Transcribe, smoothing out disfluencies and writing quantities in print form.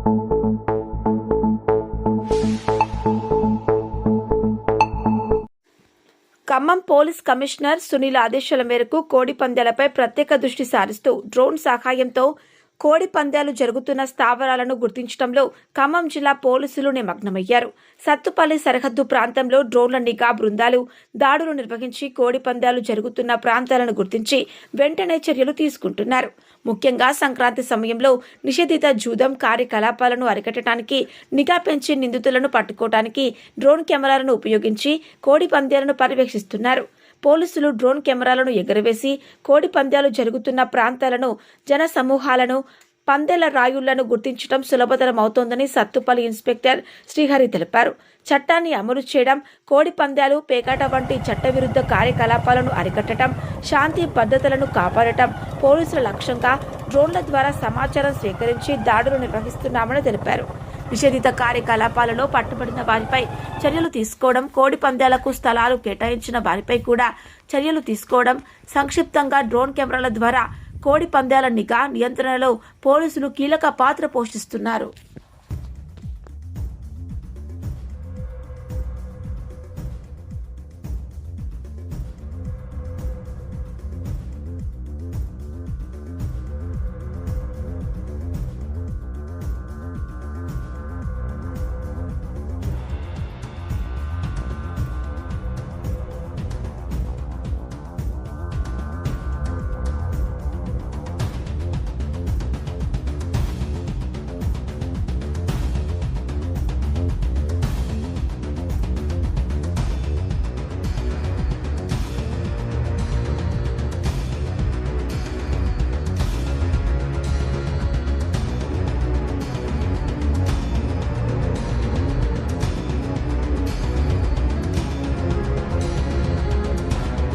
Khammam police commissioner Sunil ఆదేశాల మేరకు కోడి పందాలపై ప్రత్యేక దృష్టి సారిస్తూ డ్రోన్ సహాయంతో కోడి పందాలు జరుగుతున్న స్థావరాలను గుర్తించడంలో ఖమ్మం జిల్లా పోలీసులు నిమగ్నమయ్యారు. సత్తుపల్లి సరిహద్దు ప్రాంతంలో డ్రోన్ల నిఘా బృందాలు దాడులు నిర్వహించి కోడి పందాలు జరుగుతున్న ప్రాంతాలను గుర్తించి వెంటనే చర్యలు తీసుకుంటున్నారు. ముఖ్యంగా సంక్రాంతి సమయంలో నిషేధిత జూదం కార్యకలాపాలను అరికట్టడానికి నిఘా పెంచి నిందితులను పట్టుకోవడానికి డ్రోన్ కెమెరాలను ఉపయోగించి కోడి పందాలను పర్యవేక్షిస్తున్నారు. పోలీసులు డ్రోన్ కెమెరాలను ఎగురవేసి కోడి పందాలు జరుగుతున్న ప్రాంతాలను, జన సమూహాలను, పందేల రాయుళ్లను గుర్తించడం సులభతరం అవుతోందని సత్తుపల్లి ఇన్స్పెక్టర్ శ్రీహరి తెలిపారు. చట్టాన్ని అమలు చేయడం, కోడి పందాలు, పేకాట వంటి చట్టవిరుద్ధ కార్యకలాపాలను అరికట్టడం, శాంతి భద్రతలను కాపాడటం పోలీసుల లక్ష్యంగా డ్రోన్ల ద్వారా సమాచారం సేకరించి దాడులు నిర్వహిస్తున్నామని తెలిపారు. నిషేధిత కార్యకలాపాలలో పట్టుబడిన వారిపై చర్యలు తీసుకోవడం, కోడి పందాలకు స్థలాలు కేటాయించిన వారిపై కూడా చర్యలు తీసుకోవడం, సంక్షిప్తంగా డ్రోన్ కెమెరాల ద్వారా కోడి పందాల నిఘా నియంత్రణలో పోలీసులు కీలక పాత్ర పోషిస్తున్నారు.